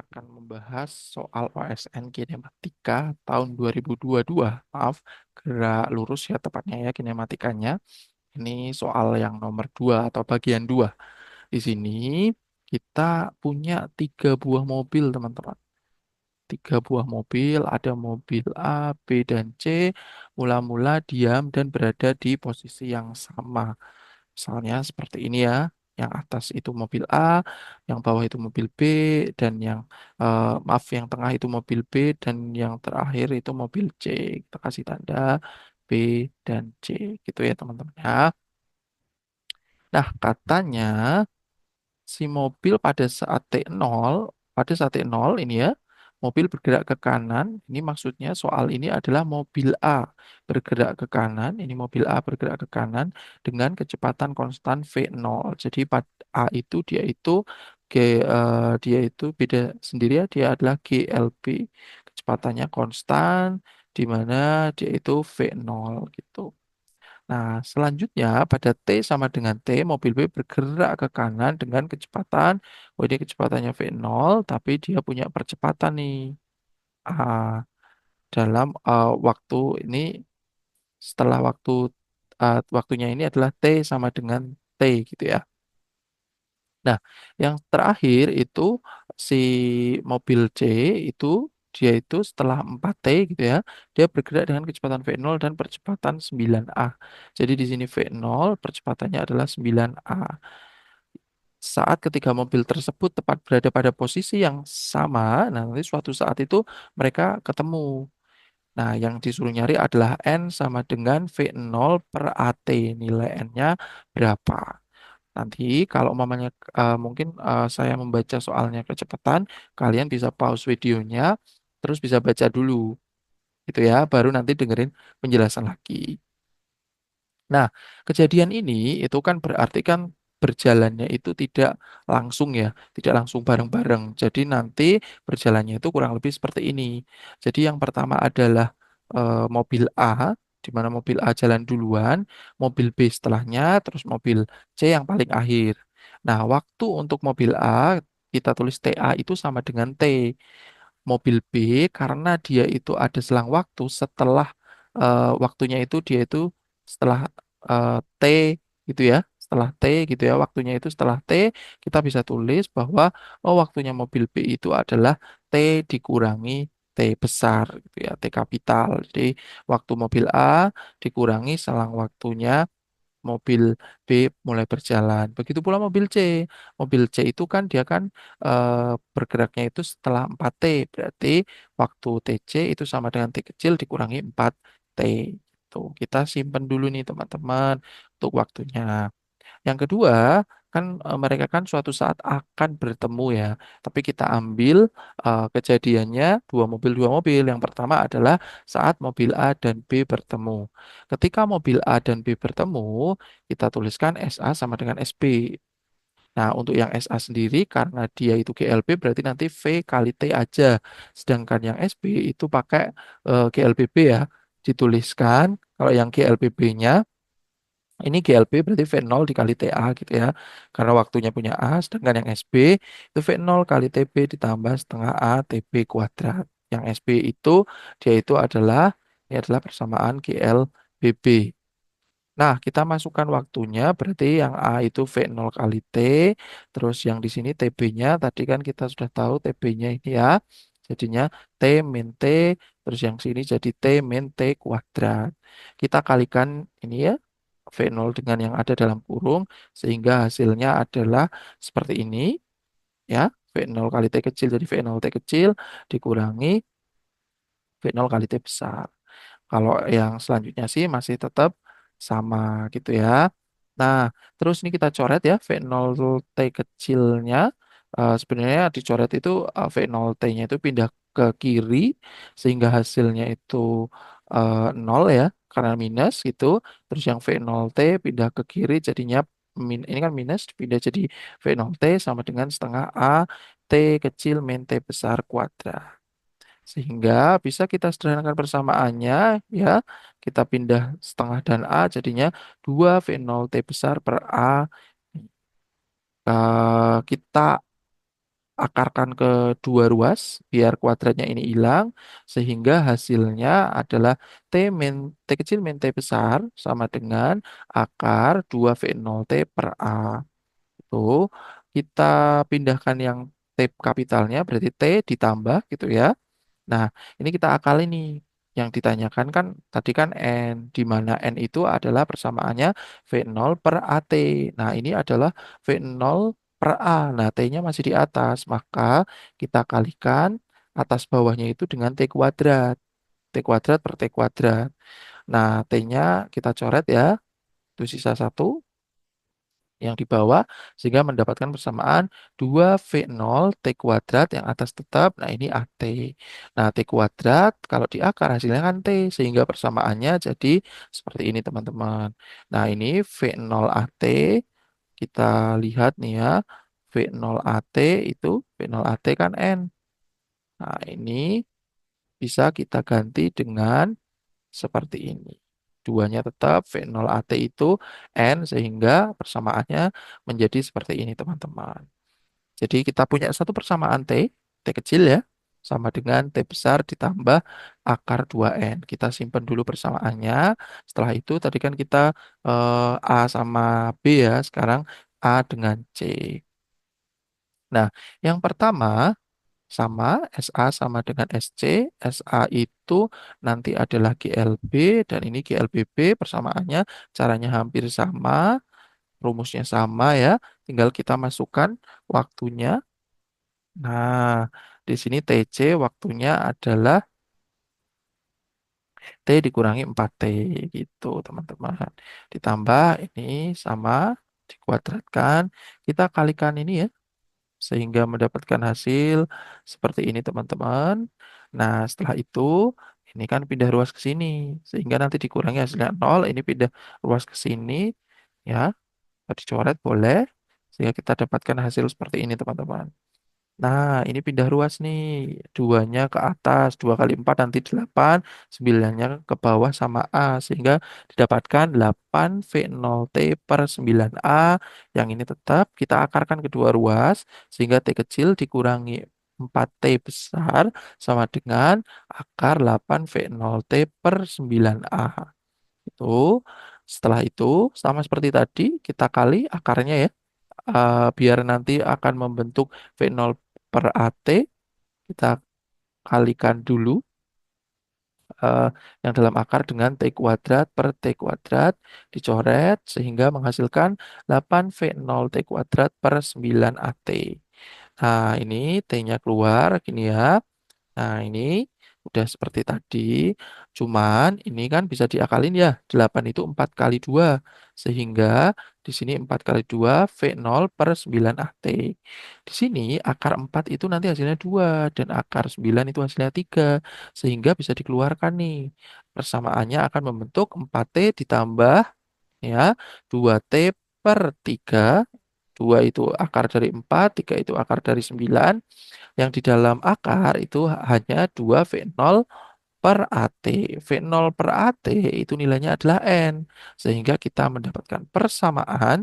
akan membahas soal OSN Kinematika tahun 2022. Maaf, gerak lurus ya tepatnya ya kinematikanya. Ini soal yang nomor 2 atau bagian 2. Di sini kita punya 3 buah mobil, teman-teman. 3 buah mobil, ada mobil A, B, dan C, mula-mula diam dan berada di posisi yang sama. Misalnya seperti ini ya, yang atas itu mobil A, yang bawah itu mobil B, dan yang maaf yang tengah itu mobil B, dan yang terakhir itu mobil C. Kita kasih tanda B dan C, gitu ya teman-teman ya. Nah, katanya si mobil pada saat T0 ini ya, mobil bergerak ke kanan. Ini maksudnya soal ini adalah mobil A bergerak ke kanan. Ini mobil A bergerak ke kanan dengan kecepatan konstan V0. Jadi pada A itu dia itu beda sendiri ya, dia adalah GLB. Kecepatannya konstan di mana dia itu V0 gitu. Nah, selanjutnya pada T sama dengan T, mobil B bergerak ke kanan dengan kecepatan, oh ini kecepatannya V0, tapi dia punya percepatan nih. Dalam waktu ini, setelah waktunya ini adalah T sama dengan T gitu ya. Nah, yang terakhir itu si mobil C itu dia itu setelah 4T gitu ya, dia bergerak dengan kecepatan V0 dan percepatan 9A. Jadi di sini V0 percepatannya adalah 9A. Saat ketika mobil tersebut tepat berada pada posisi yang sama, nah nanti suatu saat itu mereka ketemu. Nah, yang disuruh nyari adalah N sama dengan V0 per AT. Nilai N-nya berapa? Nanti kalau mamanya mungkin saya membaca soalnya kecepatan, kalian bisa pause videonya, terus bisa baca dulu, gitu ya, baru nanti dengerin penjelasan lagi. Nah, kejadian ini itu kan berarti kan berjalannya itu tidak langsung ya, tidak langsung bareng-bareng. Jadi nanti berjalannya itu kurang lebih seperti ini. Jadi yang pertama adalah mobil A, di mana mobil A jalan duluan, mobil B setelahnya, terus mobil C yang paling akhir. Nah, waktu untuk mobil A kita tulis TA itu sama dengan T. Mobil B karena dia itu ada selang waktu setelah waktunya itu dia itu setelah T gitu ya, setelah T gitu ya, waktunya itu setelah T, kita bisa tulis bahwa oh waktunya mobil B itu adalah T dikurangi T besar gitu ya, T kapital. Jadi waktu mobil A dikurangi selang waktunya mobil B mulai berjalan. Begitu pula mobil C. Mobil C itu kan dia kan eh, bergeraknya itu setelah 4T. Berarti waktu TC itu sama dengan T kecil dikurangi 4T. Tuh, kita simpen dulu nih teman-teman untuk waktunya. Yang kedua, kan mereka kan suatu saat akan bertemu ya. Tapi kita ambil kejadiannya dua mobil. Yang pertama adalah saat mobil A dan B bertemu. Ketika mobil A dan B bertemu, kita tuliskan SA sama dengan SB. Nah, untuk yang SA sendiri karena dia itu GLB berarti nanti V kali T aja. Sedangkan yang SB itu pakai GLBB ya. Dituliskan kalau yang GLBB-nya ini GLB berarti V0 dikali TA gitu ya. Karena waktunya punya A, sedangkan yang SB itu V0 kali TB ditambah setengah A TB kuadrat. Yang SB itu dia itu ini adalah persamaan GLBB. Nah, kita masukkan waktunya berarti yang A itu V0 kali T, terus yang di sini TB-nya tadi kan kita sudah tahu TB-nya ini ya. Jadinya T min T, terus yang sini jadi T min T kuadrat. Kita kalikan ini ya, V0 dengan yang ada dalam kurung, sehingga hasilnya adalah seperti ini ya. V0 kali T kecil jadi V0 T kecil dikurangi V0 kali T besar. Kalau yang selanjutnya sih masih tetap sama gitu ya. Nah, terus ini kita coret ya V0 T kecilnya. Sebenarnya dicoret itu V0 T-nya itu pindah ke kiri sehingga hasilnya itu 0 ya karena minus gitu. Terus yang V0 T pindah ke kiri jadinya ini kan minus pindah jadi V0 T sama dengan setengah A T kecil min T besar kuadrat. Sehingga bisa kita sederhanakan persamaannya ya. Kita pindah setengah dan A jadinya 2 V0 T besar per A. Kita akarkan ke dua ruas biar kuadratnya ini hilang sehingga hasilnya adalah T kecil min T besar sama dengan akar 2V0T per A. Itu kita pindahkan yang T kapitalnya berarti T ditambah gitu ya. Nah, ini kita akali nih. Yang ditanyakan kan tadi kan N, di mana N itu adalah persamaannya V0 per AT. Nah, ini adalah V0 per A. Nah, T-nya masih di atas. Maka kita kalikan atas bawahnya itu dengan T kuadrat. T kuadrat per T kuadrat. Nah, T-nya kita coret ya. Itu sisa satu yang di bawah sehingga mendapatkan persamaan 2V0 T kuadrat yang atas tetap. Nah, ini AT. Nah, T kuadrat kalau di akar hasilnya kan T sehingga persamaannya jadi seperti ini teman-teman. Nah, ini V0 AT kita lihat nih ya. V0 AT itu V0 AT kan N. Nah, ini bisa kita ganti dengan seperti ini. Duanya tetap V0 AT itu N sehingga persamaannya menjadi seperti ini teman-teman. Jadi kita punya satu persamaan T, T kecil ya, sama dengan T besar ditambah akar 2N. Kita simpan dulu persamaannya. Setelah itu tadi kan kita A sama B ya, sekarang A dengan C. Nah, yang pertama sama SA sama dengan SC. SA itu nanti adalah GLB dan ini GLBB persamaannya caranya hampir sama, rumusnya sama ya. Tinggal kita masukkan waktunya. Nah, di sini TC waktunya adalah T dikurangi 4T gitu, teman-teman. Ditambah ini sama dikuadratkan. Kita kalikan ini ya sehingga mendapatkan hasil seperti ini teman-teman. Nah, setelah itu ini kan pindah ruas ke sini sehingga nanti dikurangi hasilnya 0, ini pindah ruas ke sini ya, dicoret boleh sehingga kita dapatkan hasil seperti ini teman-teman. Nah, ini pindah ruas nih. Duanya ke atas, 2 kali 4 nanti 8, 9-nya ke bawah sama A. Sehingga didapatkan 8V0T per 9A. Yang ini tetap kita akarkan kedua ruas. Sehingga T kecil dikurangi 4T besar sama dengan akar 8V0T per 9A. Itu. Setelah itu, sama seperti tadi, kita kali akarnya ya biar nanti akan membentuk V0 per AT. Kita kalikan dulu eh, yang dalam akar dengan T kuadrat per T kuadrat dicoret sehingga menghasilkan 8V0 T kuadrat per 9 AT. Nah, ini T-nya keluar gini ya. Nah, ini udah seperti tadi. Cuman ini kan bisa diakalin ya. 8 itu 4 kali 2. Sehingga di sini 4 kali 2 V0 per 9 AT. Di sini akar 4 itu nanti hasilnya 2. Dan akar 9 itu hasilnya 3. Sehingga bisa dikeluarkan nih. Persamaannya akan membentuk 4T ditambah ya 2T per 3. 2 itu akar dari 4, 3 itu akar dari 9. Yang di dalam akar itu hanya 2V0 per AT. V0 per AT itu nilainya adalah N. Sehingga kita mendapatkan persamaan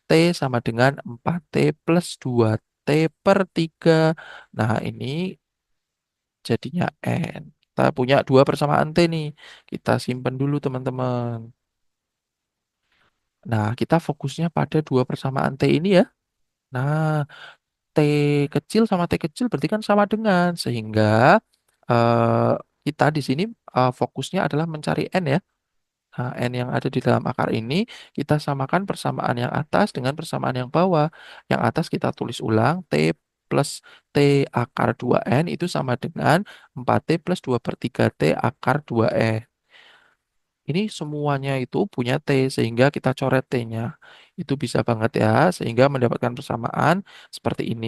T sama dengan 4T plus 2T per 3. Nah, ini jadinya N. Kita punya dua persamaan T nih. Kita simpan dulu teman-teman. Nah, kita fokusnya pada dua persamaan T ini ya. Nah, T kecil sama T kecil berarti kan sama dengan sehingga eh, kita di sini fokusnya adalah mencari N ya. Nah, N yang ada di dalam akar ini kita samakan persamaan yang atas dengan persamaan yang bawah. Yang atas kita tulis ulang T plus T akar 2N itu sama dengan 4T plus 2 per 3T akar 2N. Ini semuanya itu punya T sehingga kita coret T-nya. Itu bisa banget ya sehingga mendapatkan persamaan seperti ini.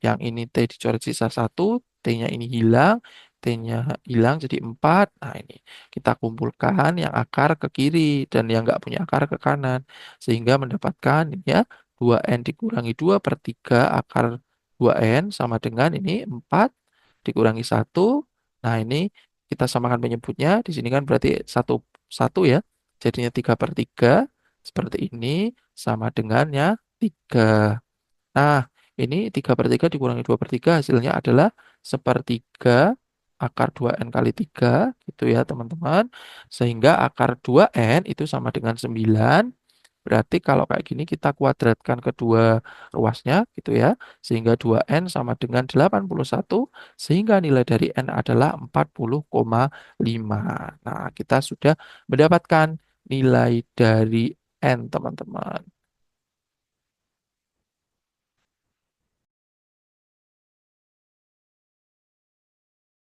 Yang ini T dicoret sisa satu, T-nya ini hilang, T-nya hilang jadi 4. Nah ini kita kumpulkan yang akar ke kiri dan yang nggak punya akar ke kanan. Sehingga mendapatkan ini ya 2N dikurangi 2 per 3 akar 2N sama dengan ini 4 dikurangi satu. Nah ini kita samakan penyebutnya. Di sini kan berarti satu, satu ya. Jadinya 3 per 3 seperti ini sama dengannya 3. Nah, Ini 3 per 3 dikurangi 2 per 3 hasilnya adalah sepertiga akar 2N kali 3 gitu ya teman-teman. Sehingga akar 2N itu sama dengan 9. Berarti kalau kayak gini kita kuadratkan kedua ruasnya gitu ya. Sehingga 2N sama dengan 81. Sehingga nilai dari N adalah 40,5. Nah, kita sudah mendapatkan nilai dari N teman-teman.